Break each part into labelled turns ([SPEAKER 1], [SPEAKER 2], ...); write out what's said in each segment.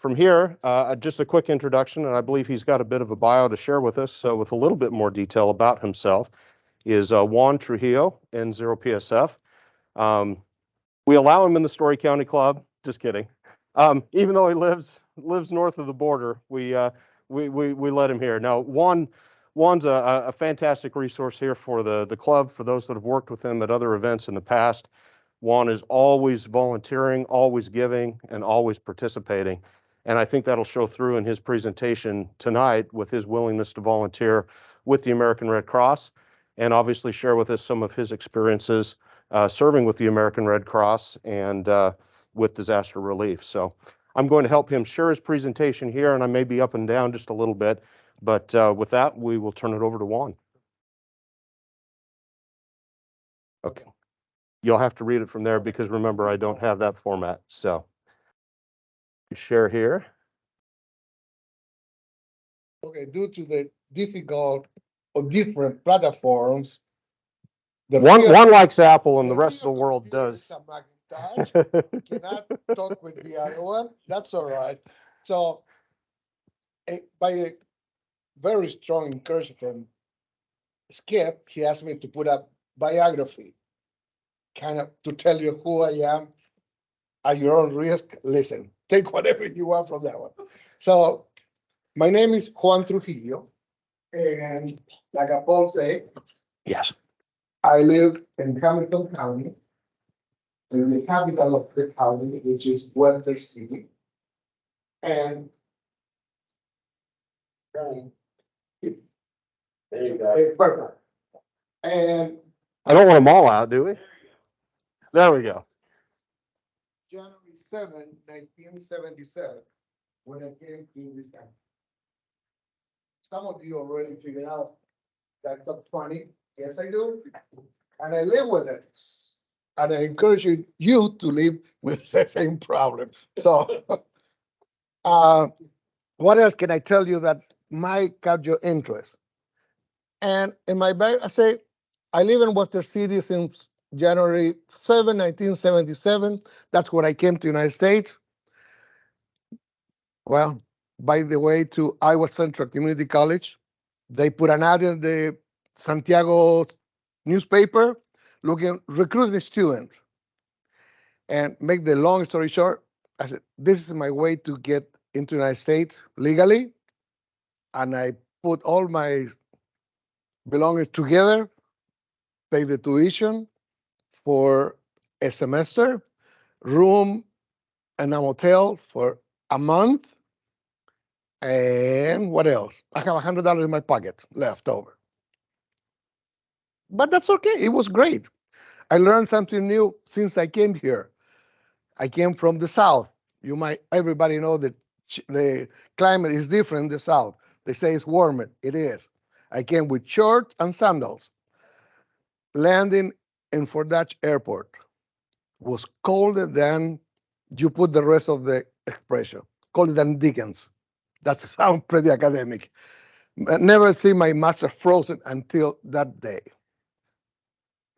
[SPEAKER 1] from here, just a quick introduction, and I believe he's got a bit of a bio to share with us, so with a little bit more detail about himself, is Juan Trujillo, N0PSF. We allow him in the Story County Club. Just kidding. Even though he lives north of the border, we let him here. Now, Juan's a fantastic resource here for the club. For those that have worked with him at other events in the past, Juan is always volunteering, always giving, and always participating. And I think that'll show through in his presentation tonight with his willingness to volunteer with the American Red Cross, and obviously share with us some of his experiences serving with the American Red Cross and with disaster relief. So I'm going to help him share his presentation here, and I may be up and down just a little bit, but with that, we will turn it over to Juan. Okay. You'll have to read it from there because remember, I don't have that format. So share here.
[SPEAKER 2] Okay, due to the difficult or different platforms,
[SPEAKER 1] one likes Apple and the rest of the world does.
[SPEAKER 2] Cannot talk with the other one. That's all right. So, by a very strong encouragement from Skip, he asked me to put a biography, kind of to tell you who I am at your own risk. Listen, take whatever you want from that one. So, my name is Juan Trujillo, and like Paul said,
[SPEAKER 1] yes,
[SPEAKER 2] I live in Hamilton County, in the capital of the county, which is Puerto City. And there you go. Perfect. And
[SPEAKER 1] I don't want them all out, do we? There we go.
[SPEAKER 2] January 7, 1977, when I came to this country. Some of you already figured out that top 20. Yes, I do. And I live with it. And I encourage you to live with the same problem. So, what else can I tell you that might catch your interest? And in my back, I say, I live in Western City since January 7, 1977. That's when I came to the United States. Well, by the way, to Iowa Central Community College, they put an ad in the Santiago newspaper recruiting students. And make the long story short, I said, this is my way to get into the United States legally. And I put all my belongings together, pay the tuition for a semester, room and a hotel for a month. And what else? I have $100 in my pocket left over. But that's okay. It was great. I learned something new since I came here. I came from the South. Everybody know that the climate is different in the South. They say it's warmer. It is. I came with shorts and sandals. Landing in Fort Dodge Airport was colder than you put the rest of the expression, colder than Dickens. That sounds pretty academic. I never see my master frozen until that day.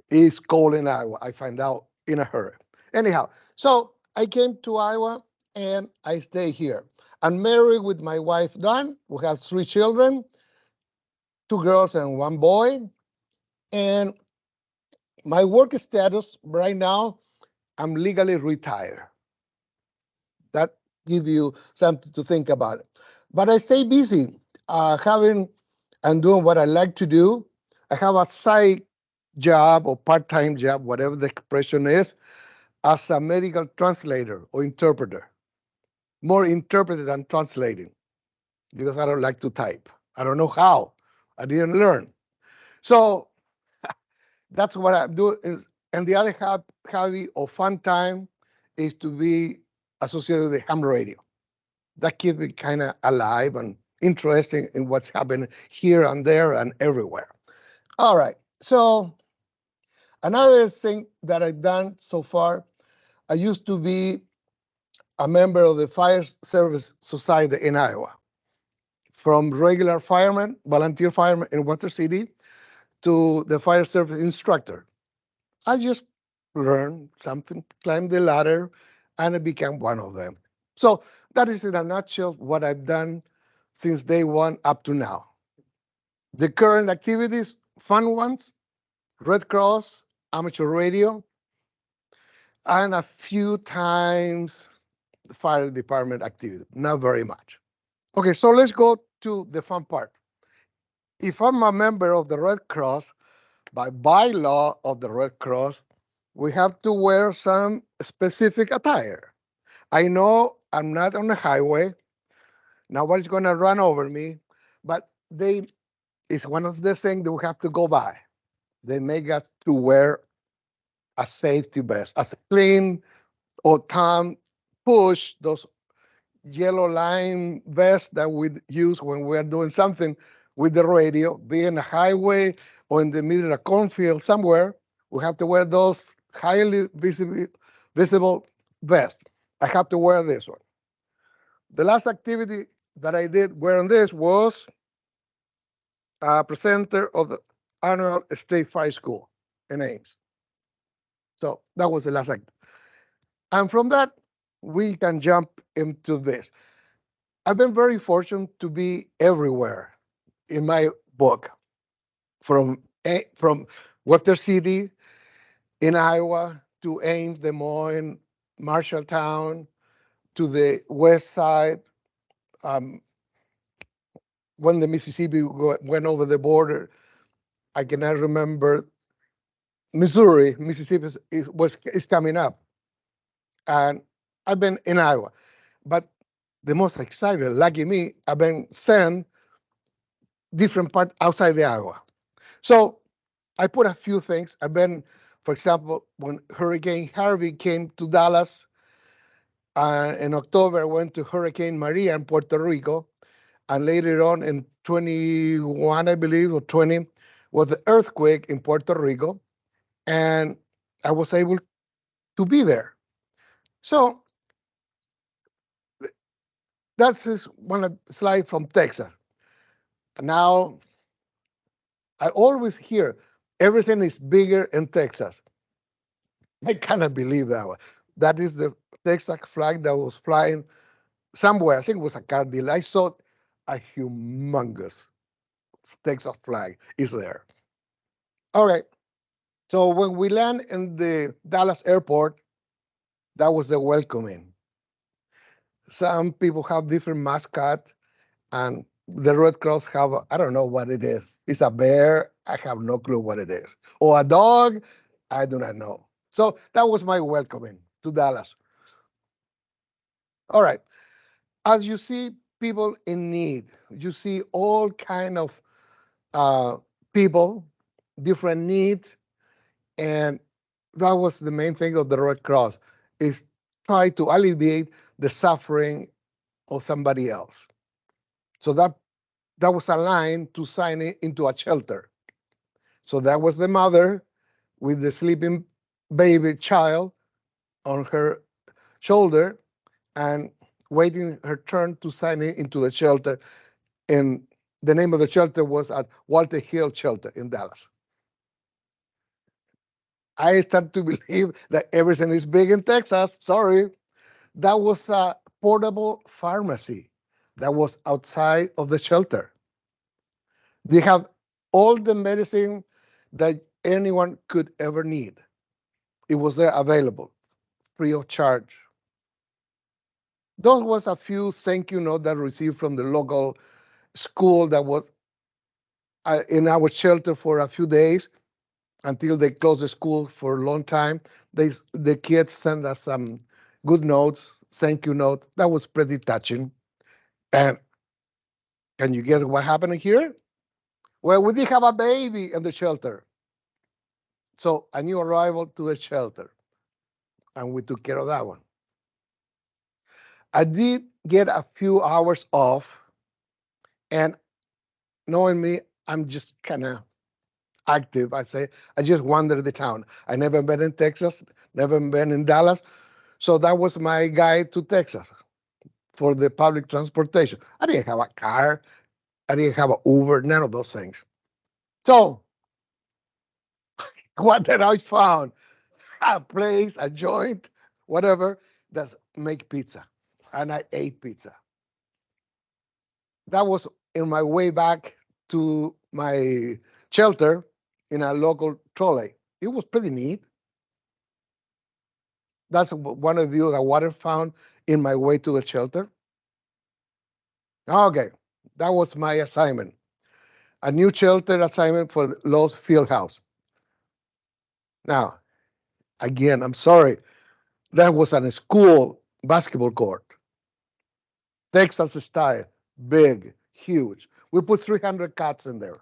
[SPEAKER 2] It's cold in Iowa. I find out in a hurry. Anyhow, so I came to Iowa and I stay here. I'm married with my wife, Dawn. We have 3 children, 2 girls and 1 boy. And my work status right now, I'm legally retired. That gives you something to think about it. But I stay busy, having and doing what I like to do. I have a side job or part-time job, whatever the expression is, as a medical translator or interpreter. More interpreter than translating, because I don't like to type. I don't know how. I didn't learn. So that's what I do. And the other hobby or fun time is to be associated with the ham radio. That keeps me kind of alive and interesting in what's happening here and there and everywhere. All right. So another thing that I've done so far, I used to be a member of the Fire Service Society in Iowa. From regular fireman, volunteer fireman in Water City, to the fire service instructor. I just learned something, climbed the ladder, and I became one of them. So that is in a nutshell what I've done since day one up to now. The current activities, fun ones, Red Cross, amateur radio, and a few times the fire department activity, not very much. Okay, so let's go to the fun part. If I'm a member of the Red Cross, by bylaw of the Red Cross, we have to wear some specific attire. I know I'm not on the highway. Nobody's going to run over me, but it's one of the things that we have to go by. They make us to wear a safety vest, a clean or Tom push those yellow line vests that we use when we're doing something with the radio, be in a highway or in the middle of a cornfield somewhere. We have to wear those highly visible vests. I have to wear this one. The last activity that I did wearing this was a presenter of the annual state fire school in Ames. So that was the last act. And from that, we can jump into this. I've been very fortunate to be everywhere in my book, from Water City in Iowa to Ames, Des Moines, Marshalltown, to the west side, um, when the Mississippi went over the border. I cannot remember Missouri, Mississippi is coming up, and I've been in Iowa. But the most excited, lucky me, I've been sent different part outside the Iowa. So I put a few things. I've been, for example, when Hurricane Harvey came to Dallas in October, I went to Hurricane Maria in Puerto Rico, and later on in 21, I believe, or 20, was the earthquake in Puerto Rico, and I was able to be there. So that's just one slide from Texas. Now, I always hear everything is bigger in Texas. I cannot believe that one. That is the Texas flag that was flying somewhere. I think it was a car deal. I saw a humongous Texas flag is there. All right. So when we land in the Dallas airport, that was the welcoming. Some people have different mascot, and the Red Cross have, I don't know what it is. It's a bear. I have no clue what it is. Or a dog. I do not know. So that was my welcoming to Dallas. All right. As you see people in need, you see all kind of uh, people, different needs, and that was the main thing of the Red Cross, is try to alleviate the suffering of somebody else. So that was a line to sign it into a shelter. So that was the mother with the sleeping baby child on her shoulder and waiting her turn to sign it into the shelter. And the name of the shelter was at Walter Hill Shelter in Dallas. I start to believe that everything is big in Texas. Sorry. That was a portable pharmacy that was outside of the shelter. They have all the medicine that anyone could ever need. It was there available, free of charge. Those was a few thank you notes that I received from the local school that was in our shelter for a few days until they closed the school for a long time. The kids sent us some good notes, thank you note. That was pretty touching. And can you guess what happened here? Well, we did have a baby in the shelter. So a new arrival to the shelter. And we took care of that one. I did get a few hours off. And knowing me, I'm just kind of active. I say, I just wandered the town. I never been in Texas, never been in Dallas. So that was my guide to Texas for the public transportation. I didn't have a car. I didn't have an Uber, none of those things. So what did I found? A place, a joint, whatever, that make pizza. and I ate pizza. That was in my way back to my shelter in a local trolley. It was pretty neat. That's one of the views I water found in my way to the shelter. Okay, that was my assignment. A new shelter assignment for the Lowe's Field House. Now, again, I'm sorry. That was on a school basketball court, Texas style, big, huge. We put 300 cats in there.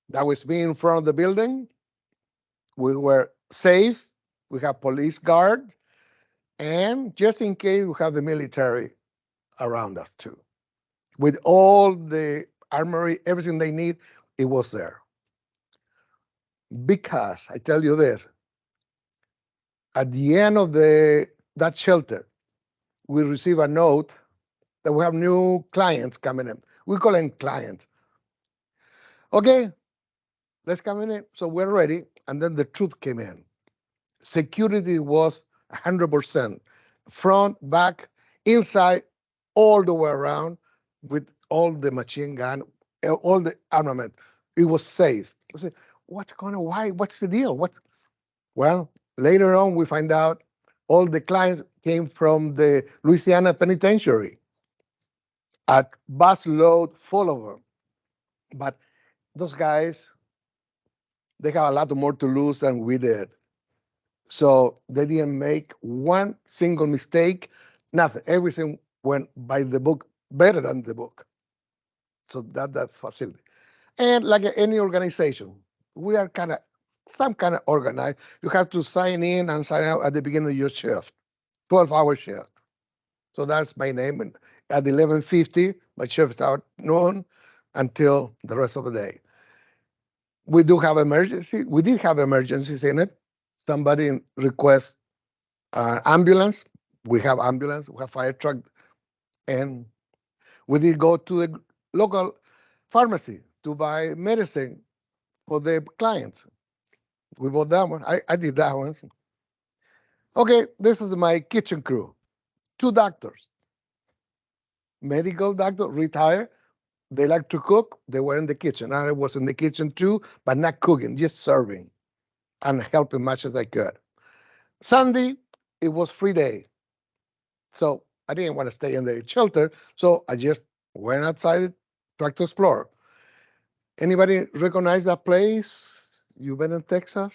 [SPEAKER 2] That was me in front of the building. We were safe. We have police guard, and just in case we have the military around us too. With all the armory, everything they need, it was there. Because I tell you this, at the end of that shelter, we receive a note that we have new clients coming in. We call them clients. Okay, let's come in. So we're ready. And then the troop came in. Security was 100%, front, back, inside, all the way around, with all the machine gun, all the armament. It was safe. I said, what's going on? Why? What's the deal? What? Well, later on, we find out all the clients came from the Louisiana Penitentiary, a bus load full of them. But those guys, they have a lot more to lose than we did. So they didn't make one single mistake, nothing. Everything went by the book, better than the book. So that facility. And like any organization, we are some kind of organized. You have to sign in and sign out at the beginning of your shift, 12-hour shift. So that's my name. And at 11:50, my shift starts noon until the rest of the day. We do have emergency. We did have emergencies in it. Somebody requests ambulance. We have ambulance. We have fire truck, and we did go to the local pharmacy to buy medicine for the clients. We bought that one. I did that one. Okay, this is my kitchen crew. 2 doctors, medical doctor, retired. They like to cook. They were in the kitchen. I was in the kitchen too, but not cooking, just serving and helping much as I could. Sunday, it was free day. So I didn't want to stay in the shelter. So I just went outside, tried to explore. Anybody recognize that place? You've been in Texas?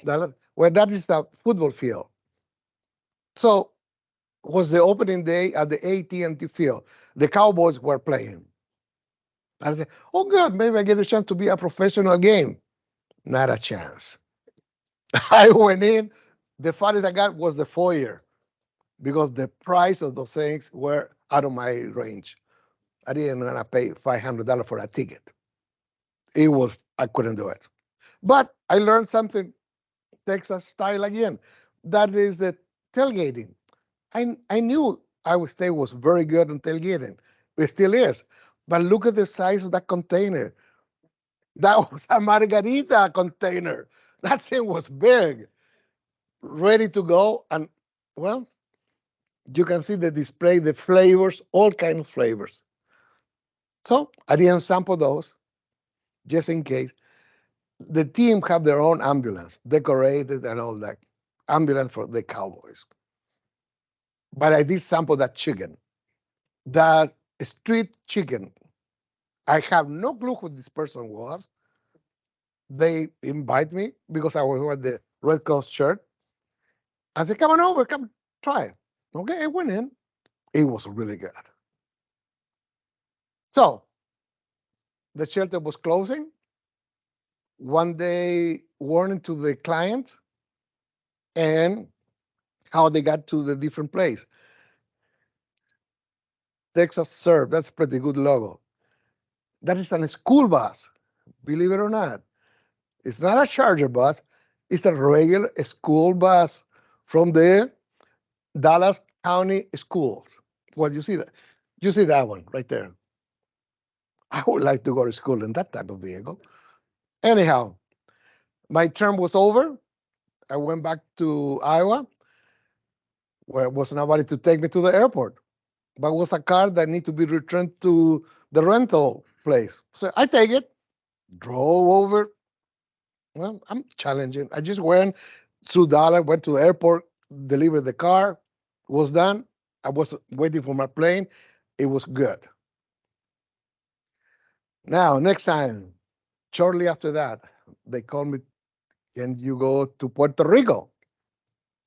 [SPEAKER 2] Well, that is a football field. So it was the opening day at the AT&T field. The Cowboys were playing. I said, oh, good, maybe I get a chance to be a professional game. Not a chance. I went in. The farthest I got was the foyer because the price of those things were out of my range. I didn't want to pay $500 for a ticket. I couldn't do it. But I learned something Texas style again. That is the tailgating. I knew Iowa State was very good in tailgating. It still is. But look at the size of that container. That was a margarita container. That thing was big, ready to go. And, well, you can see the display, the flavors, all kind of flavors. So I didn't sample those, just in case. The team have their own ambulance, decorated and all that. Ambulance for the Cowboys. But I did sample that chicken, that street chicken. I have no clue who this person was. They invite me because I was wearing the Red Cross shirt. I said, come on over, come try it. Okay, I went in. It was really good. So the shelter was closing. One day warning to the client and how they got to the different place. Texas Serve, that's a pretty good logo. That is a school bus, believe it or not. It's not a charger bus. It's a regular school bus from the Dallas County schools. Well, you see that? You see that one right there. I would like to go to school in that type of vehicle. Anyhow, my term was over. I went back to Iowa. where was nobody to take me to the airport, but it was a car that need to be returned to the rental place. So I take it, drove over. Well, I'm challenging. I just went through Dallas, went to the airport, delivered the car, was done. I was waiting for my plane. It was good. Now, next time, shortly after that, they called me, can you go to Puerto Rico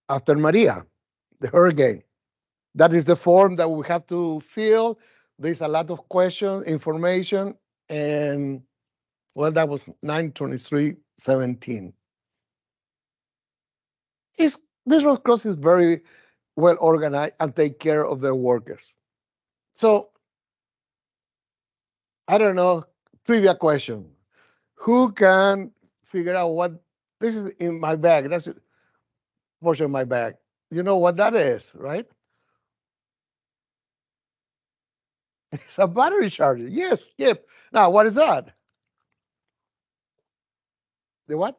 [SPEAKER 2] after Maria, the hurricane? That is the form that we have to fill. There's a lot of questions, information, and well, that was 9/23/17. It's, this Red Cross is very well organized and take care of their workers. So I don't know, trivia question. Who can figure out what this is in my bag? That's a portion of my bag. You know what that is, right? It's a battery charger. Yes, yep. Now, what is that? The what?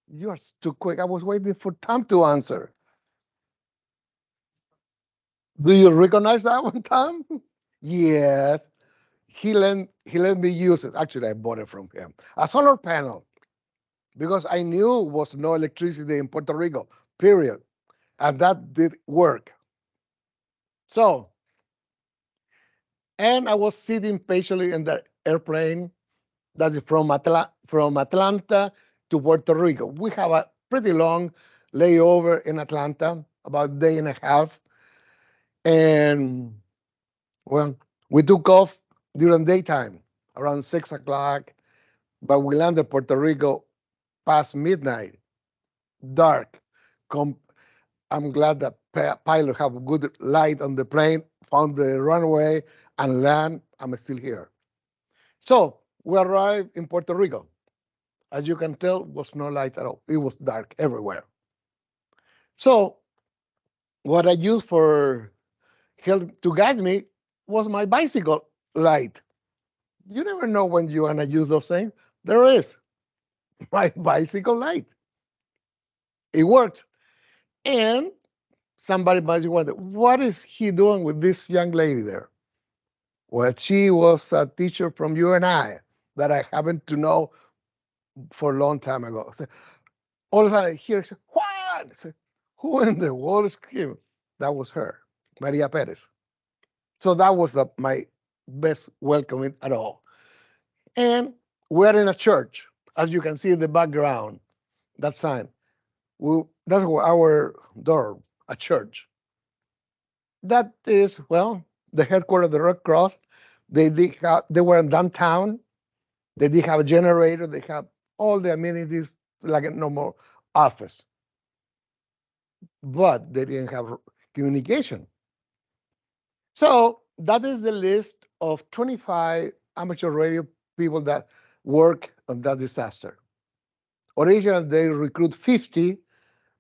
[SPEAKER 2] You are too quick. I was waiting for Tom to answer. Do you recognize that one, Tom? Yes. He let me use it. Actually, I bought it from him. A solar panel, because I knew was no electricity in Puerto Rico, period. And that did work. So, and I was sitting patiently in the airplane that is from Atlanta to Puerto Rico. We have a pretty long layover in Atlanta, about a day and a half. And well, we took off during daytime around 6 o'clock, but we landed Puerto Rico past midnight, dark. Com- I'm glad that pilot have a good light on the plane, found the runway and land. I'm still here. So we arrived in Puerto Rico. As you can tell, was no light at all. It was dark everywhere. So what I used for help to guide me was my bicycle light. You never know when you wanna use those things. There is my bicycle light. It worked. And somebody might wonder, what is he doing with this young lady there? Well, she was a teacher from UNI that I happened to know for a long time ago. So all of a sudden, I hear, Juan! I say, who in the world is screaming? That was her, Maria Perez. So that was my best welcoming at all. And we're in a church, as you can see in the background, that sign. That's our door, a church. That is, well, the headquarters of the Red Cross. They were in downtown. They did have a generator. They have all the amenities like a normal office, but they didn't have communication. So that is the list of 25 amateur radio people that work on that disaster. Originally, they recruit 50,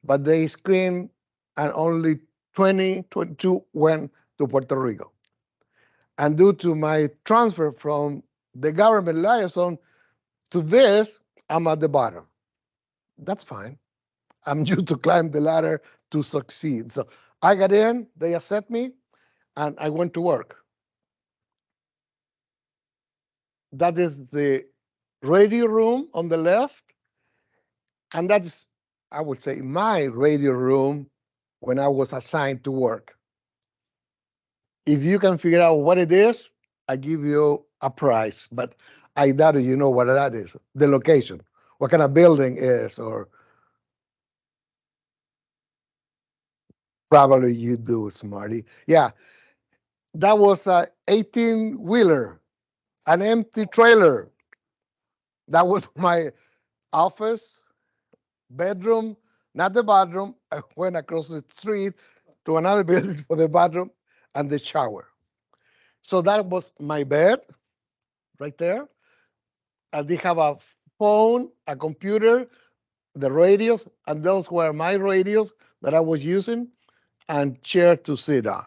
[SPEAKER 2] but they screened and only 22 went to Puerto Rico. And due to my transfer from the government liaison to this, I'm at the bottom. That's fine. I'm due to climb the ladder to succeed. So I got in, they accept me, and I went to work. That is the radio room on the left, and that is, I would say, my radio room when I was assigned to work. If you can figure out what it is, I give you a prize, but I doubt you know what that is, the location, what kind of building is, or probably you do, Smarty. Yeah, that was a 18-wheeler, an empty trailer. That was my office, bedroom, not the bathroom. I went across the street to another building for the bathroom and the shower. So that was my bed right there. I did have a phone, a computer, the radios, and those were my radios that I was using, and chair to sit on.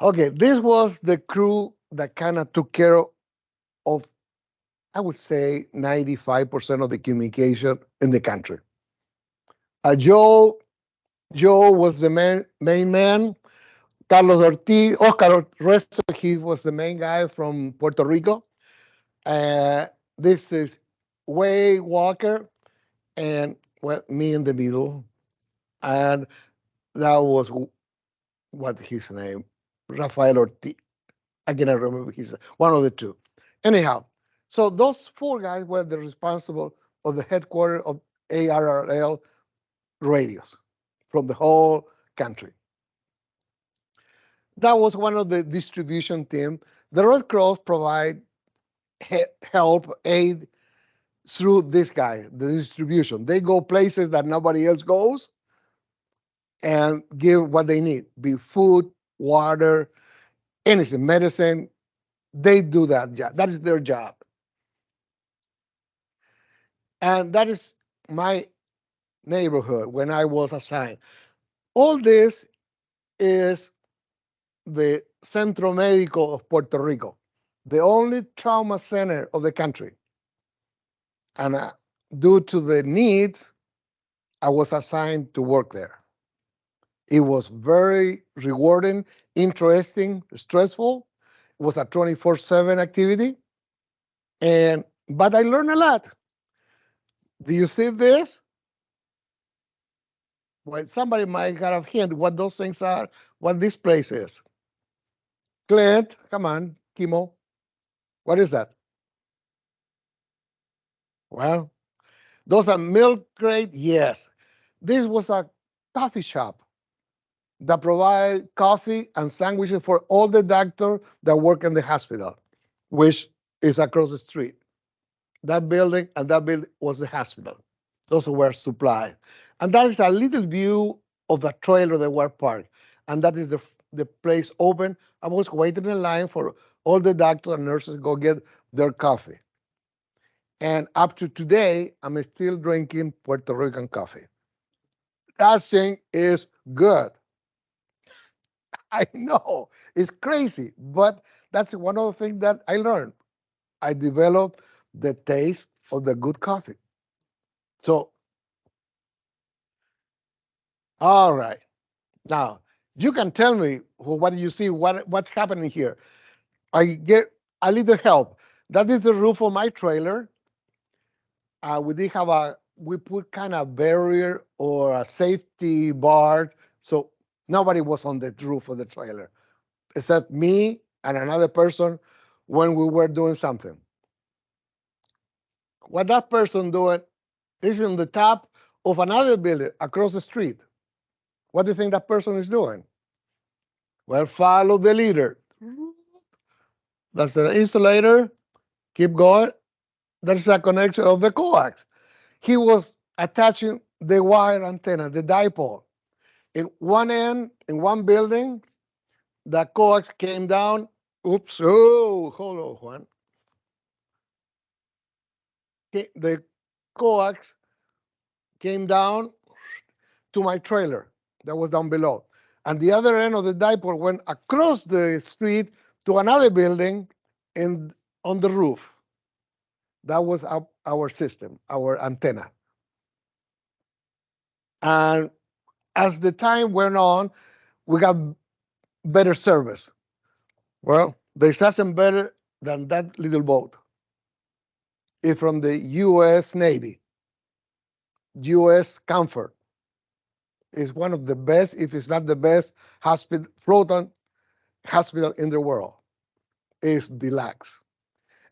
[SPEAKER 2] Okay, this was the crew that kind of took care of, I would say, 95% of the communication in the country. Joe was the main man. Carlos Ortiz, Oscar Resto, he was the main guy from Puerto Rico. Uh, this is Way Walker, and well, me in the middle. And that was what his name, Rafael Ortiz. I cannot remember his one of the two. Anyhow, so those four guys were the responsible of the headquarters of ARRL radios from the whole country. That was one of the distribution team. The Red Cross provide help, aid through this guy, the distribution. They go places that nobody else goes and give what they need, be food, water, anything, medicine. They do that job. That is their job. And that is my neighborhood when I was assigned. All this is the Centro Médico of Puerto Rico, the only trauma center of the country. And due to the needs, I was assigned to work there. It was very rewarding, interesting, stressful. It was a 24/7 activity. But I learned a lot. Do you see this? Well, somebody might have a hint what those things are, what this place is. Clint, come on, Kimo. What is that? Well, those are milk crate, yes. This was a coffee shop that provide coffee and sandwiches for all the doctors that work in the hospital, which is across the street. That building and that building was the hospital. Those were supplies. And that is a little view of the trailer that were parked. And that is the place open. I was waiting in line for all the doctors and nurses to go get their coffee. And up to today, I'm still drinking Puerto Rican coffee. That thing is good. I know it's crazy, but that's one of the things that I learned. I developed the taste of the good coffee. So, all right. Now, you can tell me what do you see, what's happening here. I get a little help. That is the roof of my trailer. We put kind of barrier or a safety bar, so nobody was on the roof of the trailer, except me and another person when we were doing something. What that person doing is in the top of another building across the street. What do you think that person is doing? Well, follow the leader. That's the insulator. Keep going. That's the connection of the coax. He was attaching the wire antenna, the dipole. In one end, in one building, the coax came down. Oops. Oh, hold on, Juan. The coax came down to my trailer that was down below. And the other end of the dipole went across the street to another building on the roof. That was our system, our antenna. And as the time went on, we got better service. Well, there's nothing better than that little boat. It's from the U.S. Navy, U.S. Comfort. It's one of the best, if it's not the best, floating hospital in the world. It's deluxe.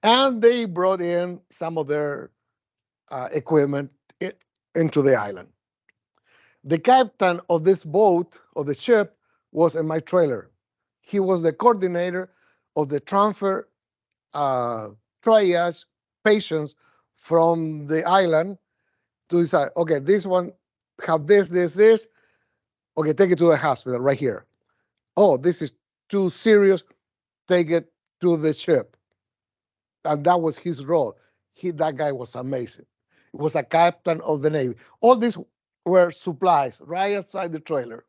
[SPEAKER 2] And they brought in some of their equipment into the island. The captain of this boat, of the ship, was in my trailer. He was the coordinator of the transfer triage patients from the island to decide, okay, this one have this. Okay, take it to the hospital right here. Oh, this is too serious. Take it to the ship. And that was his role. That guy was amazing. He was a captain of the Navy. All these were supplies right outside the trailer.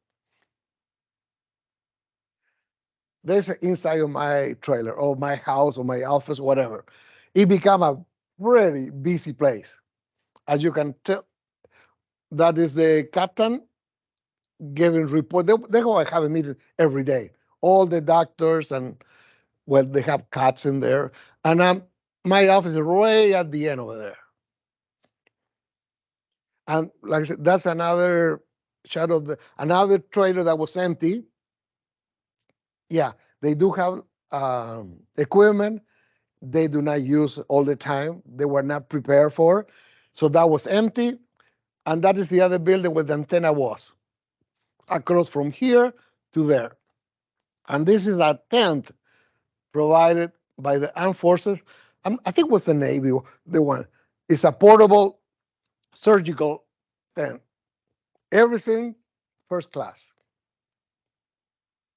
[SPEAKER 2] There's inside of my trailer or my house or my office, whatever. It became a very busy place. As you can tell, that is the captain giving report. They go and have a meeting every day. All the doctors and well, they have cats in there, and my office is way at the end over there. And like I said, that's another shadow of another trailer that was empty. Yeah, they do have equipment they do not use all the time. They were not prepared for. So that was empty. And that is the other building where the antenna was, across from here to there. And this is a tent provided by the armed forces. I think it was the Navy, the one. It's a portable surgical tent. Everything first class.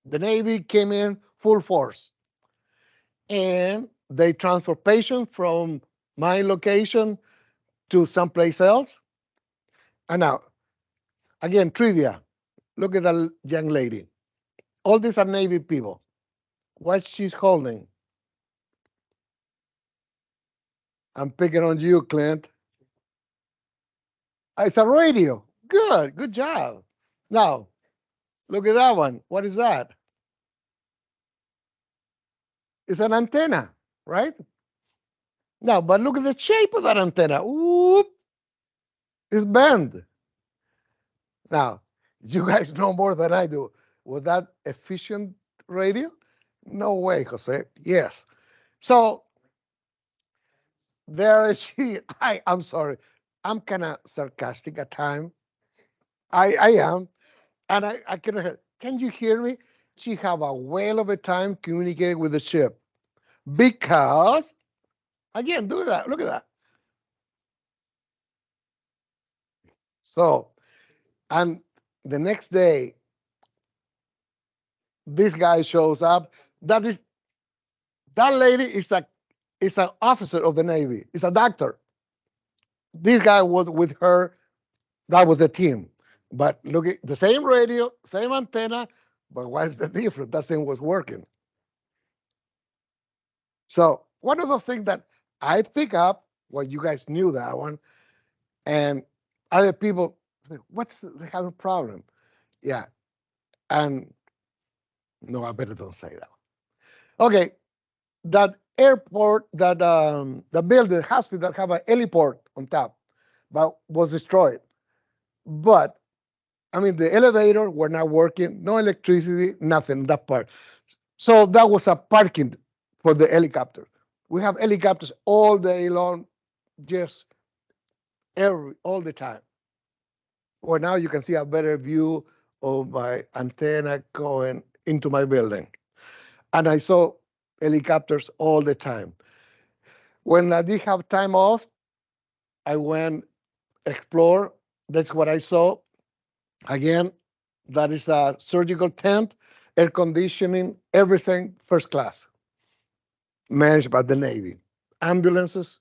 [SPEAKER 2] The Navy came in full force. And they transfer patients from my location to someplace else. And now, again, trivia. Look at that young lady. All these are Navy people. What she's holding? I'm picking on you, Clint. It's a radio. Good job. Now, look at that one. What is that? It's an antenna, right? Now, but look at the shape of that antenna. Whoop, it's bent. Now, you guys know more than I do. Was that efficient radio? No way, Jose. Yes. So there is she. I'm sorry. I'm kind of sarcastic at times. I am. And I can you hear me? She have a whale of a time communicating with the ship. Because, again, do that. Look at that. So, and the next day, this guy shows up. That lady is an officer of the Navy. Is a doctor. This guy was with her. That was the team. But look at the same radio, same antenna, but what's the difference? That thing was working. So one of those things that I pick up, well, you guys knew that one, and other people, they have a problem? Yeah, and no, I better don't say that. Okay, that airport, the building, hospital have a heliport on top, but was destroyed. But I mean, the elevator were not working, no electricity, nothing, that part. So that was a parking for the helicopter. We have helicopters all day long, just all the time. Well, now you can see a better view of my antenna going into my building. And I saw helicopters all the time. When I did have time off, I went explore. That's what I saw. Again, that is a surgical tent, air conditioning, everything first class, managed by the Navy. Ambulances,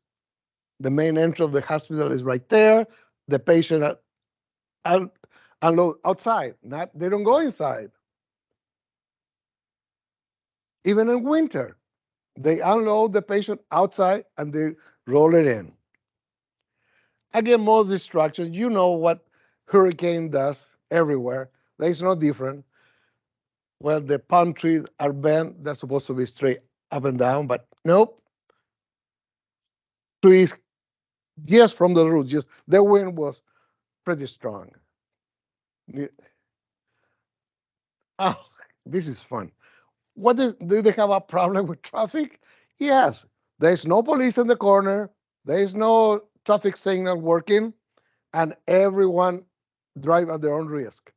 [SPEAKER 2] the main entrance of the hospital is right there. The patient unload outside. They don't go inside. Even in winter, they unload the patient outside and they roll it in. Again, more destruction. You know what hurricane does everywhere. There's no different. Well, the palm trees are bent. They're supposed to be straight up and down, but nope. Trees, just from the root, just the wind was pretty strong. Oh, this is fun. Do they have a problem with traffic? Yes. There's no police in the corner. There's no traffic signal working, and everyone drive at their own risk.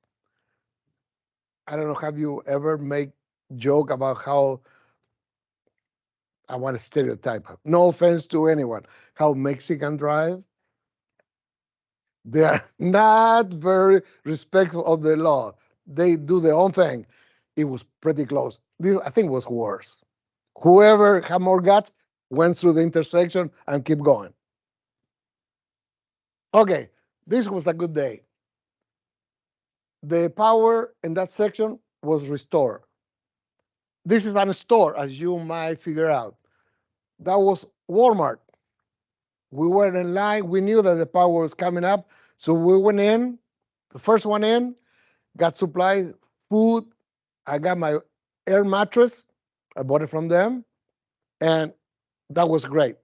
[SPEAKER 2] I don't know. Have you ever made joke about how I want to stereotype? No offense to anyone. How Mexican drive? They are not very respectful of the law. They do their own thing. It was pretty close. I think it was worse. Whoever had more guts went through the intersection and keep going. Okay, this was a good day. The power in that section was restored. This is a store, as you might figure out. That was Walmart. We were in line. We knew that the power was coming up. So we went in, the first one in, got supplies, food. I got my air mattress. I bought it from them, and that was great.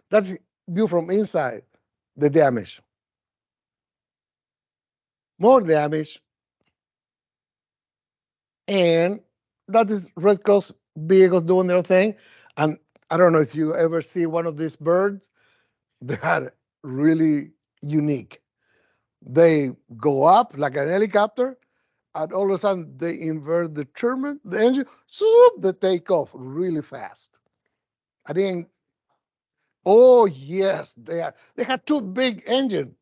[SPEAKER 2] That's view from inside. The damage, more damage, and that is Red Cross vehicles doing their thing. And I don't know if you ever see one of these birds. They are really unique. They go up like an helicopter, and all of a sudden they invert the engine, zoop, they take off really fast. I didn't. Oh yes, they have two big engines,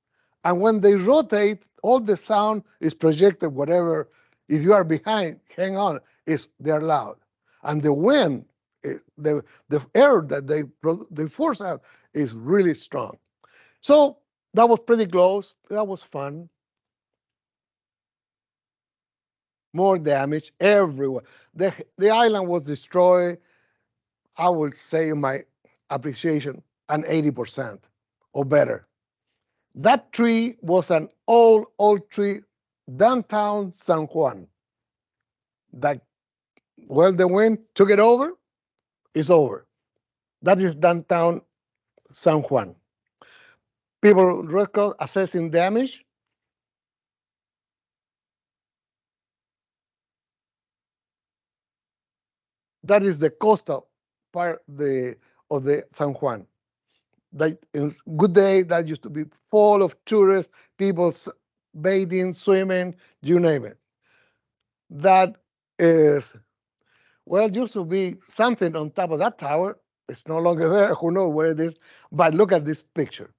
[SPEAKER 2] and when they rotate, all the sound is projected. Whatever, if you are behind, hang on, is they're loud, and the wind, the air that they force out is really strong. So that was pretty close. That was fun. More damage everywhere. The island was destroyed. I would say my appreciation an 80% or better. That tree was an old tree, downtown San Juan. That well, the wind took it over. It's over. That is downtown San Juan. People record assessing damage. That is the coastal part of the San Juan. That in good day that used to be full of tourists, people bathing, swimming, you name it. That is well, used to be something on top of that tower. It's no longer there. Who knows where it is? But look at this picture.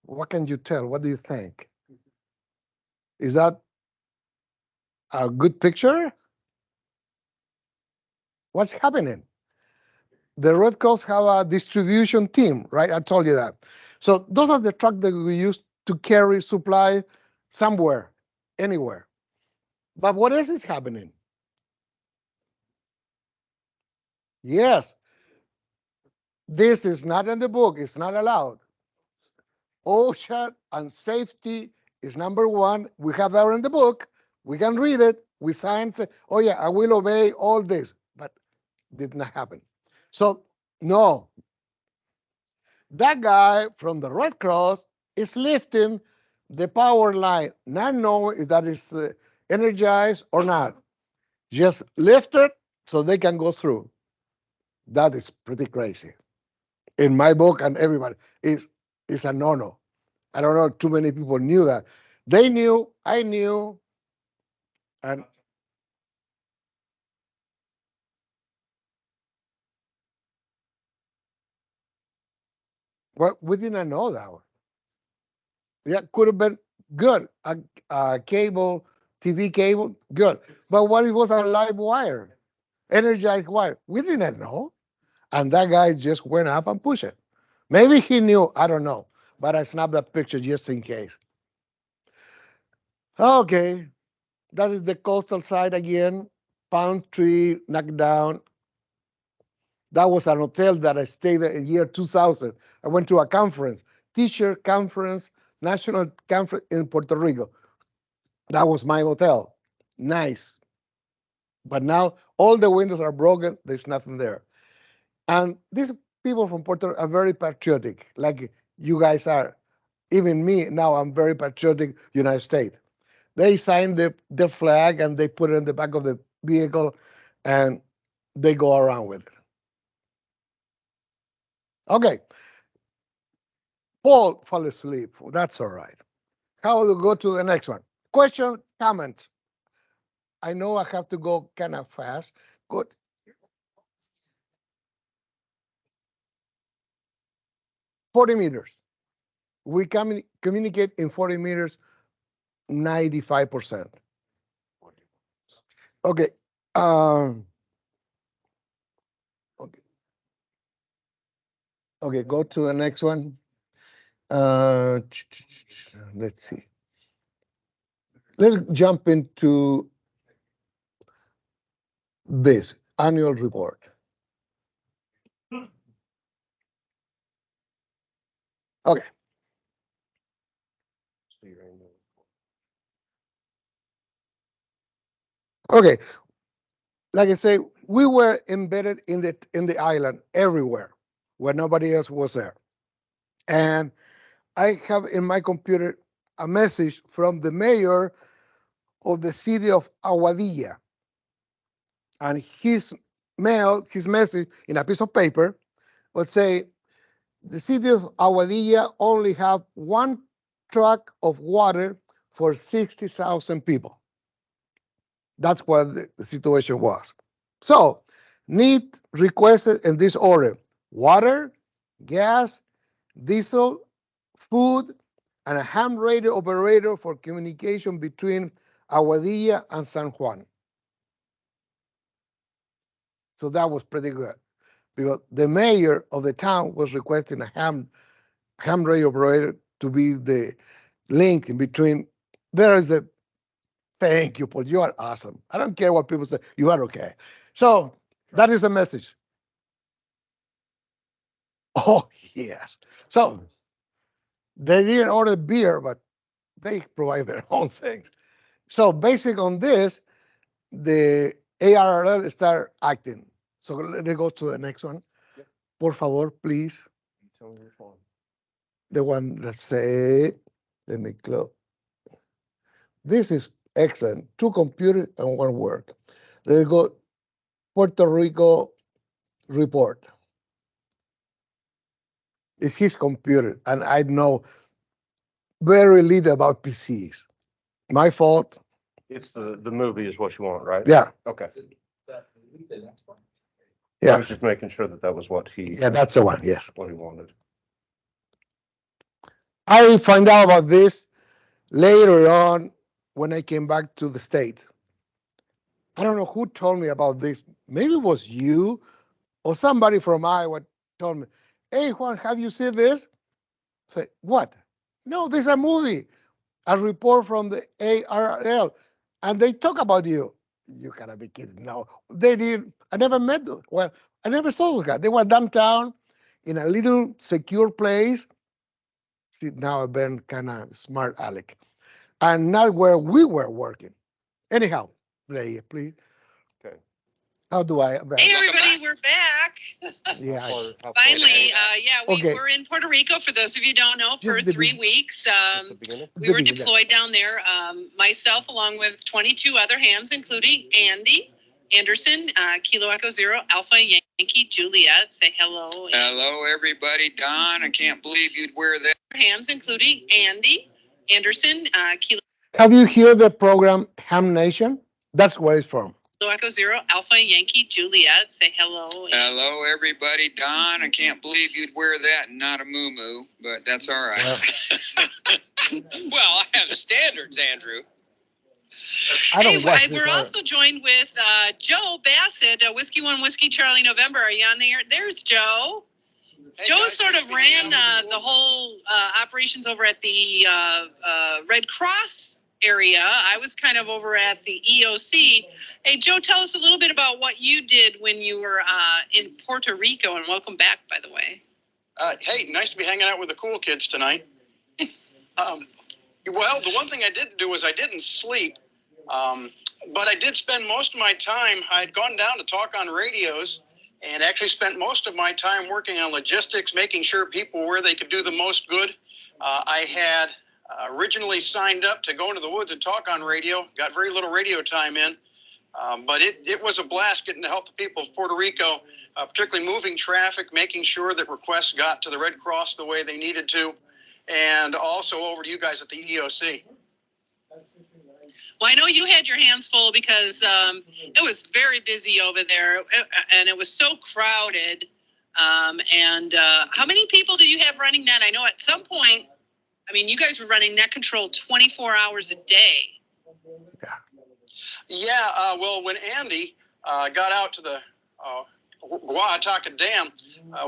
[SPEAKER 2] What can you tell? What do you think? Is that a good picture? What's happening? The Red Cross have a distribution team, right? I told you that. So those are the trucks that we use to carry supply somewhere, anywhere. But what else is happening? Yes, this is not in the book. It's not allowed. OSHA and safety is number one. We have that in the book. We can read it. We sign, say, oh yeah, I will obey all this. But did not happen. So no, that guy from the Red Cross is lifting the power line, not knowing if that is energized or not. Just lift it so they can go through. That is pretty crazy. In my book, and everybody, it's a no-no. I don't know, too many people knew that. They knew, I knew, and well, we didn't know that one. Yeah, could have been good. A cable, TV cable, good. But what if it was a live wire, energized wire? We didn't know. And that guy just went up and pushed it. Maybe he knew, I don't know. But I snapped that picture just in case. Okay, that is the coastal side again. Palm tree knocked down. That was an hotel that I stayed there in year 2000. I went to a conference, teacher conference, national conference in Puerto Rico. That was my hotel. Nice. But now all the windows are broken. There's nothing there. And these people from Puerto Rico are very patriotic, like you guys are. Even me, now I'm very patriotic United States. They sign the flag and they put it in the back of the vehicle and they go around with it. Okay, Paul fell asleep. That's all right. How will we go to the next one? Question, comment. I know I have to go kind of fast. Good. 40 meters. We communicate in 40 meters 95%. Okay. Okay. Okay, go to the next one. Let's see. Let's jump into this annual report. Okay. Okay, like I say, we were embedded in the island everywhere, where nobody else was there. And I have in my computer a message from the mayor of the city of Aguadilla, and his message in a piece of paper would say, the city of Aguadilla only have one truck of water for 60,000 people. That's what the situation was. So, need requested in this order: water, gas, diesel, food, and a ham radio operator for communication between Aguadilla and San Juan. So that was pretty good, because the mayor of the town was requesting a ham radio operator to be the link in between. There is a thank you, Paul. You are awesome. I don't care what people say. You are okay. So that is the message. Oh yes. So they didn't order beer, but they provide their own thing. So basic on this, the ARRL start acting. So let's go to the next one.
[SPEAKER 1] Yep.
[SPEAKER 2] Por favor, please.
[SPEAKER 1] Tell me which one.
[SPEAKER 2] The one that say, let me close. This is excellent. 2 computers and 1 word. Let's go Puerto Rico report. It's his computer, and I know very little about PCs. My fault.
[SPEAKER 1] It's the movie is what you want, right?
[SPEAKER 2] Yeah.
[SPEAKER 1] Okay. I
[SPEAKER 2] Yeah.
[SPEAKER 1] was just making sure that was what
[SPEAKER 2] Yeah, that's the one. Yes.
[SPEAKER 1] what he wanted.
[SPEAKER 2] I find out about this later on when I came back to the state. I don't know who told me about this. Maybe it was you or somebody from Iowa told me, hey, Juan, have you seen this? I say, what? No, there's a movie, a report from the ARRL, and they talk about you. You gotta be kidding. No, they did. I never met them. Well, I never saw those guys. They were downtown in a little secure place. See, now I've been kind of smart aleck. And not where we were working. Anyhow, play it, please.
[SPEAKER 1] Okay.
[SPEAKER 2] How do I?
[SPEAKER 3] Hey everybody, we're back.
[SPEAKER 2] Yeah.
[SPEAKER 3] Finally, we
[SPEAKER 2] Okay.
[SPEAKER 3] were in Puerto Rico, for those of you who don't know, for
[SPEAKER 2] Just the
[SPEAKER 3] 3
[SPEAKER 2] be-
[SPEAKER 3] weeks.
[SPEAKER 1] Beginning?
[SPEAKER 3] We were
[SPEAKER 2] beginning, yeah.
[SPEAKER 3] deployed down there, myself along with 22 other hams, including Andy Anderson, Kilo Echo Zero, Alpha Yankee Juliet. Say hello.
[SPEAKER 4] Hello, everybody. Don, I can't believe you'd wear that.
[SPEAKER 3] Hams, including Andy Anderson, Kilo
[SPEAKER 2] Have you heard the program Ham Nation? That's where it's from.
[SPEAKER 3] Echo Zero, Alpha Yankee Juliet. Say hello.
[SPEAKER 4] Hello, everybody. Don, I can't believe you'd wear that and not a moo-moo, but that's all right.
[SPEAKER 5] Well, I have standards, Andrew.
[SPEAKER 2] I don't watch this
[SPEAKER 3] We're
[SPEAKER 2] either.
[SPEAKER 3] also joined with Joe Bassett, Whiskey One Whiskey Charlie November. Are you on the air? There's Joe.
[SPEAKER 5] Hey,
[SPEAKER 3] Joe
[SPEAKER 5] guys,
[SPEAKER 3] sort of
[SPEAKER 5] good
[SPEAKER 3] ran
[SPEAKER 5] to be
[SPEAKER 3] the whole operations over at the Red Cross area. I was kind of over at the EOC. Hey, Joe, tell us a little bit about what you did when you were in Puerto Rico, and welcome back, by the way.
[SPEAKER 5] Hey, nice to be hanging out with the cool kids tonight. Well, the one thing I didn't do was I didn't sleep, but I did spend most of my time. I'd gone down to talk on radios and actually spent most of my time working on logistics, making sure people were where they could do the most good. I had originally signed up to go into the woods and talk on radio, got very little radio time in, but it was a blast getting to help the people of Puerto Rico, particularly moving traffic, making sure that requests got to the Red Cross the way they needed to, and also over to you guys at the EOC.
[SPEAKER 3] Well, I know you had your hands full because it was very busy over there, and it was so crowded. And how many people do you have running that? I know at some point, I mean, you guys were running net control 24 hours a day.
[SPEAKER 5] Yeah, well, when Andy got out to the Guataka Dam,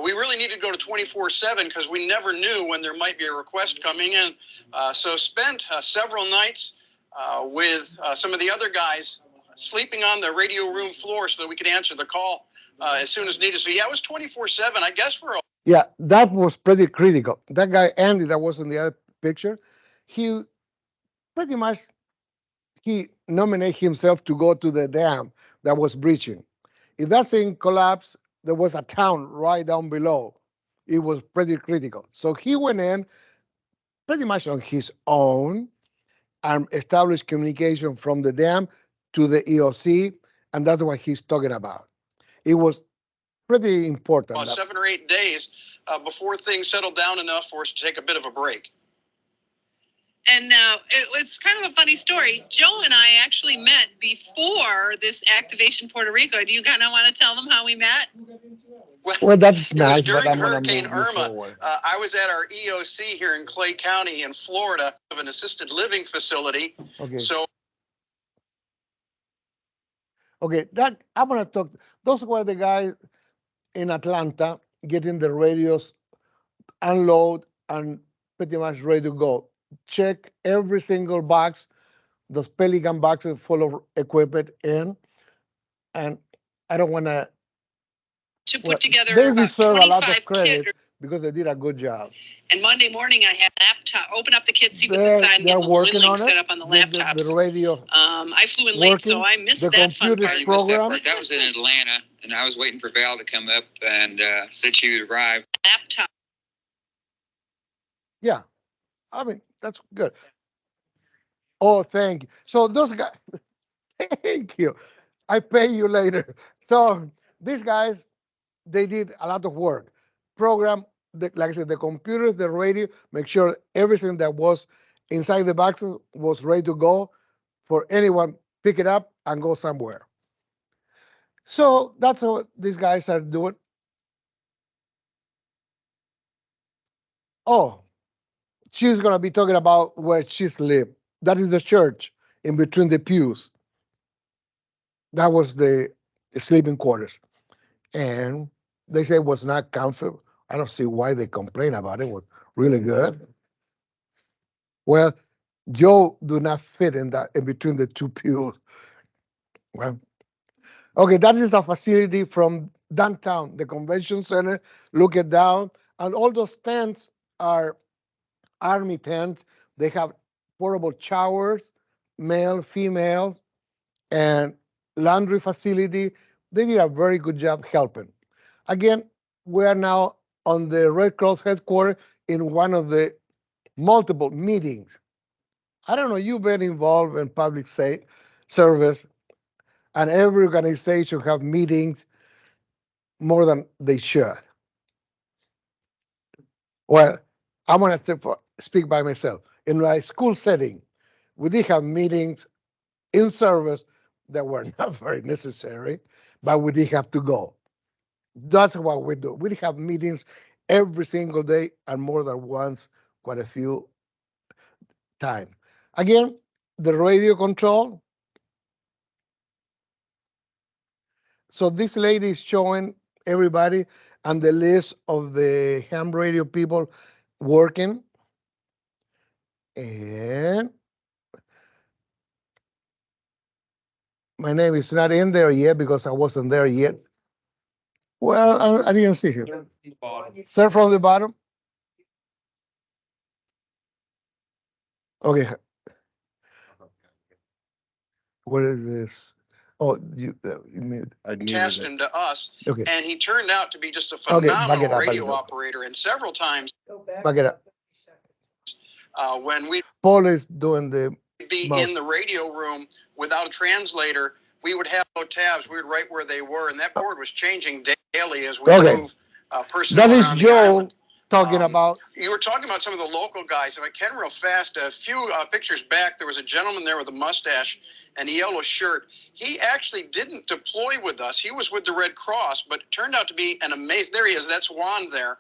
[SPEAKER 5] we really needed to go to 24/7 because we never knew when there might be a request coming in. So spent several nights with some of the other guys sleeping on the radio room floor so that we could answer the call as soon as needed. So yeah, it was 24/7, I guess, for a
[SPEAKER 2] Yeah, that was pretty critical. That guy, Andy, that was in the other picture, he pretty much, he nominated himself to go to the dam that was breaching. If that thing collapsed, there was a town right down below. It was pretty critical. So he went in pretty much on his own and established communication from the dam to the EOC, and that's what he's talking about. It was pretty important.
[SPEAKER 5] About 7 or 8 days before things settled down enough for us to take a bit of a break.
[SPEAKER 3] And it's kind of a funny story. Joe and I actually met before this activation Puerto Rico. Do you kind of want to tell them how we met?
[SPEAKER 2] Well, that's
[SPEAKER 5] it
[SPEAKER 2] nice.
[SPEAKER 5] was during
[SPEAKER 2] but I'm
[SPEAKER 5] Hurricane
[SPEAKER 2] gonna move
[SPEAKER 5] Irma.
[SPEAKER 2] forward.
[SPEAKER 5] I was at our EOC here in Clay County in Florida of an assisted living facility.
[SPEAKER 2] Okay.
[SPEAKER 5] So
[SPEAKER 2] Okay, that I'm gonna talk. Those were the guys in Atlanta getting the radios unload and pretty much ready to go. Check every single box, those Pelican boxes full of equipment in, and I don't want to.
[SPEAKER 3] Put together
[SPEAKER 2] They
[SPEAKER 3] about
[SPEAKER 2] deserve a lot
[SPEAKER 3] 25
[SPEAKER 2] of credit
[SPEAKER 3] kit.
[SPEAKER 2] because they did a good job.
[SPEAKER 3] And Monday morning, I had a laptop. Open up the kit, see what's
[SPEAKER 2] They're-
[SPEAKER 3] inside, and get
[SPEAKER 2] they're
[SPEAKER 3] a little
[SPEAKER 2] working
[SPEAKER 3] link
[SPEAKER 2] on
[SPEAKER 3] set
[SPEAKER 2] it.
[SPEAKER 3] up on the
[SPEAKER 2] The
[SPEAKER 3] laptops.
[SPEAKER 2] radio.
[SPEAKER 3] I flew in late, so
[SPEAKER 2] working.
[SPEAKER 3] I missed
[SPEAKER 2] The
[SPEAKER 3] that fun
[SPEAKER 2] computer
[SPEAKER 3] part.
[SPEAKER 4] You missed that
[SPEAKER 2] program?
[SPEAKER 4] part. That was in Atlanta, and I was waiting for Val to come up and said she would arrive.
[SPEAKER 3] Laptop.
[SPEAKER 2] Yeah, I mean that's good. Oh, thank you. So those guys, thank you. I pay you later. So these guys, they did a lot of work. Program, like I said, the computers, the radio, make sure everything that was inside the boxes was ready to go for anyone pick it up and go somewhere. So that's what these guys are doing. Oh, she's gonna be talking about where she's lived. That is the church in between the pews. That was the sleeping quarters. And they say it was not comfortable. I don't see why they complain about it. It was really good. Well, Joe do not fit in that in between the two pews. Well, okay, that is a facility from downtown, the convention center. Look it down, and all those tents are army tents. They have portable showers, male, female, and laundry facility. They did a very good job helping. Again, we are now on the Red Cross headquarters in one of the multiple meetings. I don't know, you've been involved in public service, and every organization have meetings more than they should. Well, I'm going to speak by myself. In my school setting, we did have meetings in service that were not very necessary, but we did have to go. That's what we do. We have meetings every single day and more than once, quite a few times. Again, the radio control. So this lady is showing everybody and the list of the ham radio people working. And my name is not in there yet because I wasn't there yet. Well, I didn't see him. Start from the bottom. Okay. What is this? Oh, you mean
[SPEAKER 1] I muted
[SPEAKER 5] cast
[SPEAKER 1] it.
[SPEAKER 5] him to us,
[SPEAKER 2] okay?
[SPEAKER 5] and he turned out to be just a
[SPEAKER 2] Okay, back it
[SPEAKER 5] phenomenal
[SPEAKER 2] up, back
[SPEAKER 5] radio
[SPEAKER 2] it up.
[SPEAKER 5] operator. And several times
[SPEAKER 2] Back it up.
[SPEAKER 5] when we'd
[SPEAKER 2] Paul is doing the
[SPEAKER 5] be
[SPEAKER 2] mouse.
[SPEAKER 5] in the radio room without a translator, we would have no tabs. We would write where they were, and that board was changing daily as we
[SPEAKER 2] Okay.
[SPEAKER 5] move personnel
[SPEAKER 2] That is
[SPEAKER 5] around the
[SPEAKER 2] Joe
[SPEAKER 5] island.
[SPEAKER 2] talking about.
[SPEAKER 5] You were talking about some of the local guys. If I can real fast, a few pictures back, there was a gentleman there with a mustache and a yellow shirt. He actually didn't deploy with us. He was with the Red Cross, but it turned out to be an amazing, there he is, that's Juan there.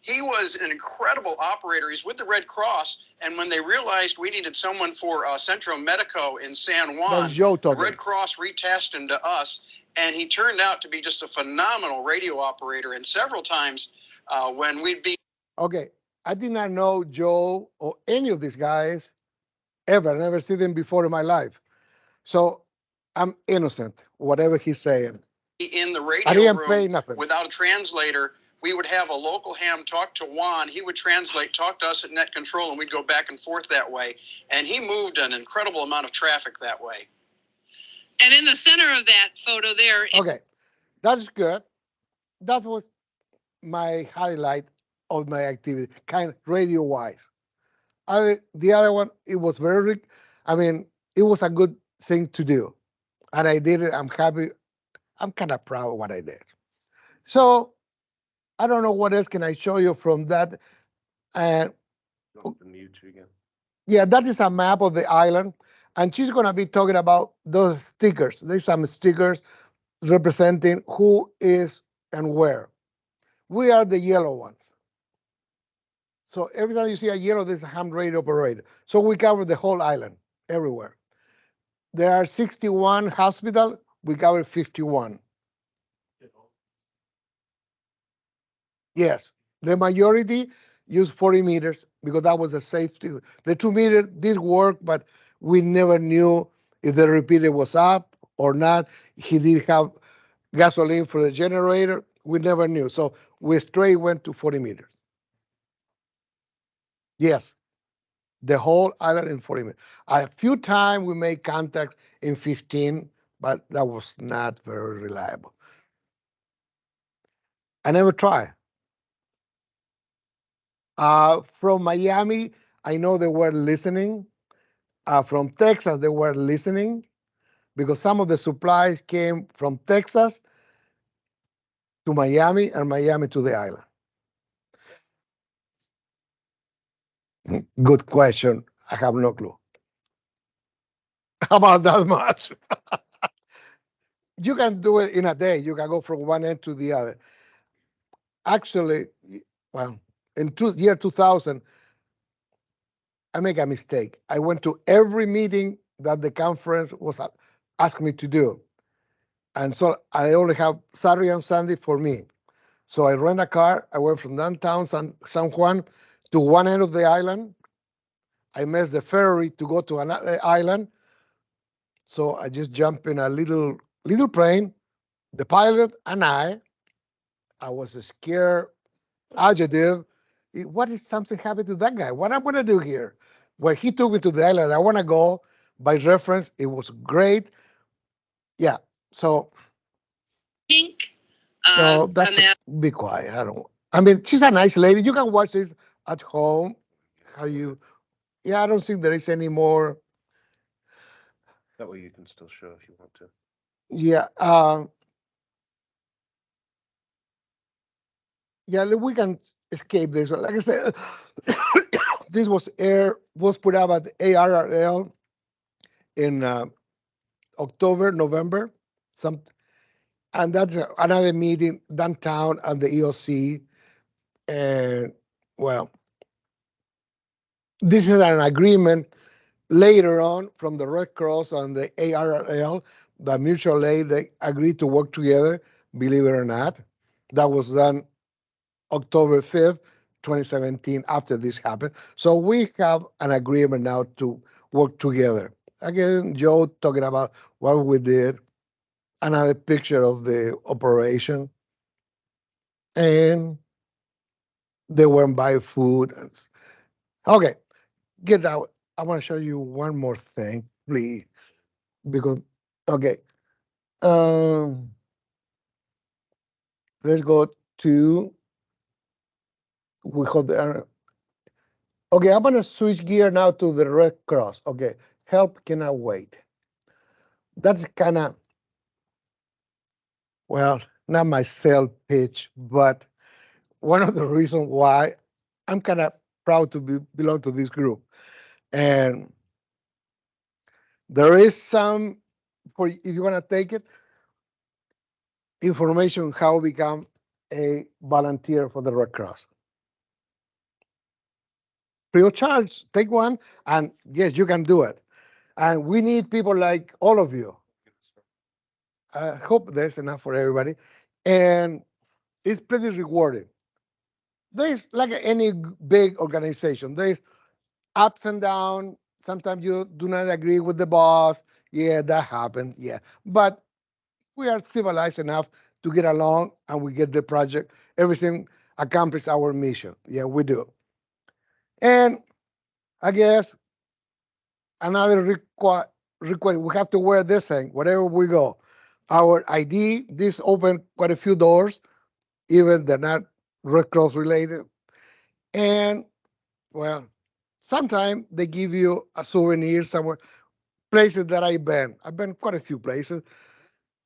[SPEAKER 5] He was an incredible operator. He's with the Red Cross, and when they realized we needed someone for Centro Medico in San Juan,
[SPEAKER 2] That's Joe
[SPEAKER 5] the
[SPEAKER 2] talking.
[SPEAKER 5] Red Cross retasked him to us, and he turned out to be just a phenomenal radio operator. And several times when we'd be
[SPEAKER 2] Okay, I did not know Joe or any of these guys ever. Never seen them before in my life. So I'm innocent, whatever he's saying.
[SPEAKER 5] in the
[SPEAKER 2] I
[SPEAKER 5] radio
[SPEAKER 2] didn't pay
[SPEAKER 5] room
[SPEAKER 2] nothing.
[SPEAKER 5] without a translator, we would have a local ham talk to Juan. He would translate, talk to us at net control, and we'd go back and forth that way. And he moved an incredible amount of traffic that way.
[SPEAKER 3] And in the center of that photo there,
[SPEAKER 2] Okay, that's good. That was my highlight of my activity, kind of radio-wise. The other one, it was very, I mean, it was a good thing to do. And I did it. I'm happy. I'm kind of proud of what I did. So I don't know what else can I show you from that. And yeah, that is a map of the island. And she's going to be talking about those stickers. There's some stickers representing who is and where. We are the yellow ones. So every time you see a yellow, there's a ham radio operator. So we cover the whole island, everywhere. There are 61 hospitals. We cover 51. Yes, the majority used 40 meters because that was the safety. The 2 meter did work, but we never knew if the repeater was up or not. He did have gasoline for the generator. We never knew. So we straight went to 40 meters. Yes, the whole island in 40 minutes. A few times we made contact in 15, but that was not very reliable. I never tried. From Miami, I know they were listening. From Texas, they were listening because some of the supplies came from Texas to Miami and Miami to the island. Good question. I have no clue. How about that much? You can do it in a day. You can go from one end to the other. Actually, well, in year 2000, I make a mistake. I went to every meeting that the conference was asked me to do. And so I only have Saturday and Sunday for me. So I rent a car. I went from downtown San Juan to one end of the island. I missed the ferry to go to another island. So I just jumped in a little plane. The pilot and I was scared, adjective. What if something happened to that guy? What am I going to do here? When he took me to the island, I want to go. By reference, it was great. Yeah. So.
[SPEAKER 3] Pink.
[SPEAKER 2] So that's be quiet. I mean, she's a nice lady. You can watch this at home. Yeah, I don't think there is any more.
[SPEAKER 1] That way you can still show if you want to.
[SPEAKER 2] Yeah. Yeah, we can escape this. Like I said, this was put out at the ARRL in October, November, and that's another meeting downtown at the EOC. And well, this is an agreement later on from the Red Cross and the ARRL, the mutual aid. They agreed to work together. Believe it or not, that was done October 5th, 2017, after this happened. So we have an agreement now to work together. Again, Joe talking about what we did, another picture of the operation, and they weren't buying food. Okay, get out. I want to show you one more thing, please, because, okay. Let's go to, we hold the, okay, I'm going to switch gear now to the Red Cross. Okay, help cannot wait. That's kind of, well, not my sales pitch, but one of the reasons why I'm kind of proud to belong to this group. And there is some, if you want to take it, information how to become a volunteer for the Red Cross. Free of charge, take one, and yes, you can do it. And we need people like all of you. I hope there's enough for everybody. And it's pretty rewarding. There's like any big organization, there's ups and downs. Sometimes you do not agree with the boss. Yeah, that happened. Yeah. But we are civilized enough to get along and we get the project, everything accomplish our mission. Yeah, we do. And I guess another request, we have to wear this thing wherever we go. Our ID, this opened quite a few doors, even they're not Red Cross related. And well, sometimes they give you a souvenir somewhere. Places that I've been quite a few places.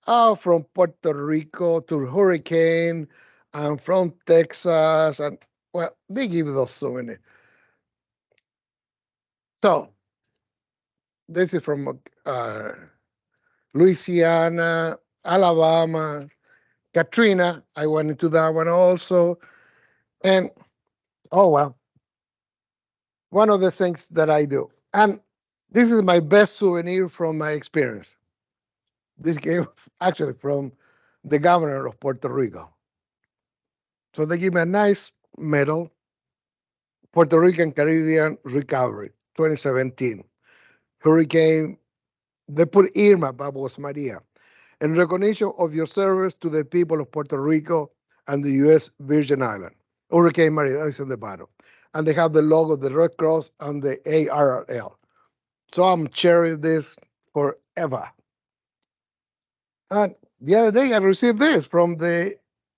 [SPEAKER 2] From Puerto Rico to Hurricane, and from Texas, and well, they give those souvenirs. So this is from Louisiana, Alabama, Katrina. I went into that one also, and oh well, one of the things that I do, and this is my best souvenir from my experience. This came actually from the governor of Puerto Rico. So they give me a nice medal, Puerto Rican Caribbean Recovery, 2017. Hurricane, they put Irma, but was Maria. In recognition of your service to the people of Puerto Rico and the U.S. Virgin Islands. Hurricane Maria, that is on the bottom. And they have the logo of the Red Cross and the ARRL. So I'm cherishing this forever. And the other day I received this from the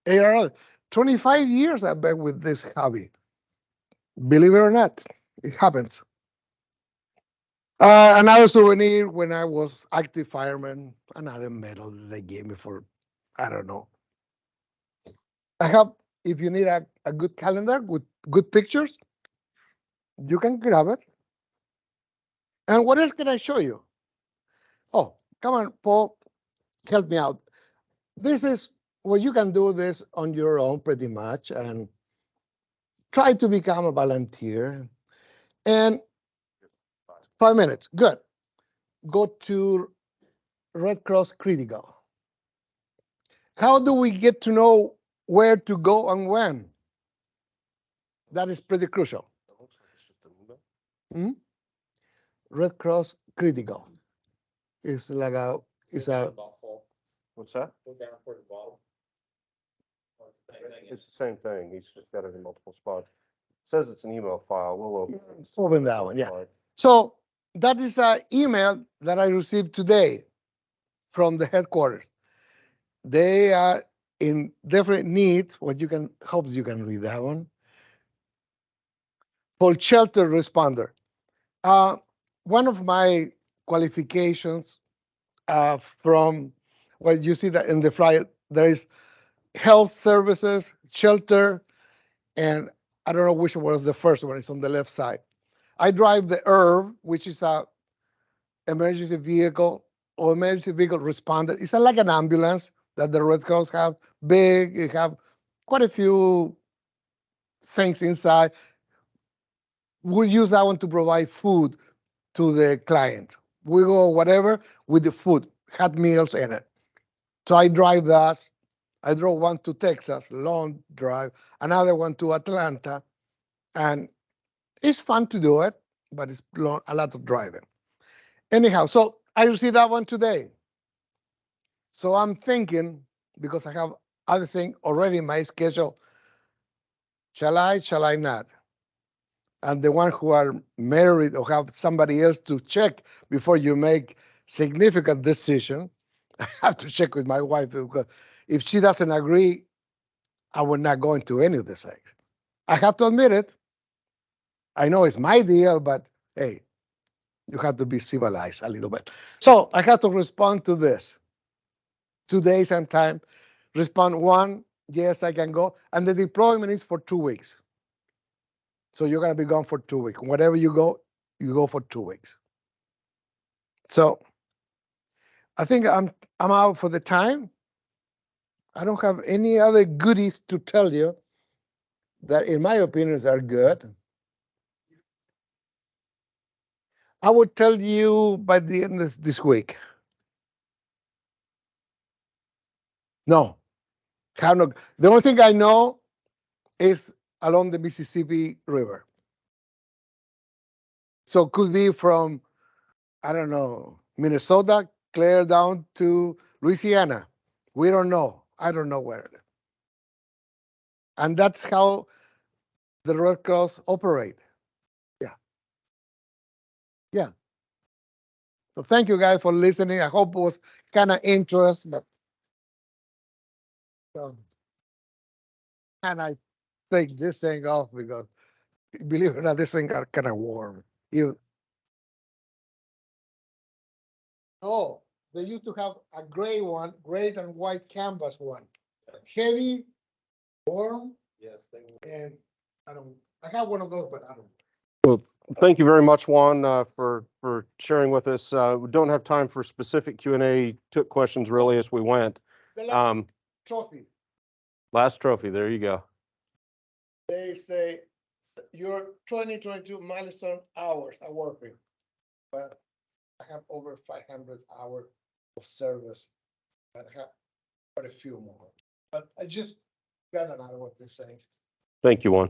[SPEAKER 2] ARRL. 25 years I've been with this hobby. Believe it or not, it happens. Another souvenir when I was active fireman, another medal that they gave me for, I don't know. I have, if you need a good calendar with good pictures, you can grab it. And what else can I show you? Oh, come on, Paul, help me out. This is, well, you can do this on your own pretty much and try to become a volunteer. And 5 minutes, good. Go to Red Cross Critical. How do we get to know where to go and when? That is pretty crucial. Hmm? Red Cross Critical. It's like a, it's a,
[SPEAKER 1] What's that? It's the same thing. He's just got it in multiple spots. It says it's an email file. We'll
[SPEAKER 2] open that one, yeah. So that is an email that I received today from the headquarters. They are in definite need, what you can, hope you can read that one, for shelter responder. One of my qualifications from, well, you see that in the flyer, there is health services, shelter, and I don't know which one was the first one. It's on the left side. I drive the ERV, which is a emergency vehicle or emergency vehicle responder. It's like an ambulance that the Red Cross have. Big, it have quite a few things inside. We use that one to provide food to the client. We go whatever with the food, hot meals in it. So I drive that. I drove one to Texas, long drive, another one to Atlanta, and it's fun to do it, but it's a lot of driving. Anyhow, so I received that one today. So I'm thinking, because I have other things already in my schedule, shall I not? And the one who are married or have somebody else to check before you make significant decision, I have to check with my wife, because if she doesn't agree, I will not go into any of the things. I have to admit it. I know it's my deal, but hey, you have to be civilized a little bit. So I have to respond to this. 2 days and time. Respond one, yes, I can go. And the deployment is for 2 weeks. So you're going to be gone for 2 weeks. Wherever you go for 2 weeks. So I think I'm out for the time. I don't have any other goodies to tell you that, in my opinions, are good. I would tell you by the end of this week. No, the only thing I know is along the Mississippi River. So it could be from, I don't know, Minnesota, clear down to Louisiana. We don't know. I don't know where it is. And that's how the Red Cross operate. Yeah. Yeah. So thank you guys for listening. I hope it was kind of interesting. But, and I take this thing off because, believe it or not, this thing got kind of warm. Oh, they used to have a gray one, gray and white canvas one. Heavy, warm. Yes, and I have one of those, but I don't.
[SPEAKER 1] Well, thank you very much, Juan, for sharing with us. We don't have time for specific Q&A. Took questions really as we went.
[SPEAKER 2] The last trophy.
[SPEAKER 1] Last trophy. There you go.
[SPEAKER 2] They say your 2022 milestone hours are working, but I have over 500 hours of service. I have quite a few more, but I just got another one of these things.
[SPEAKER 1] Thank you, Juan.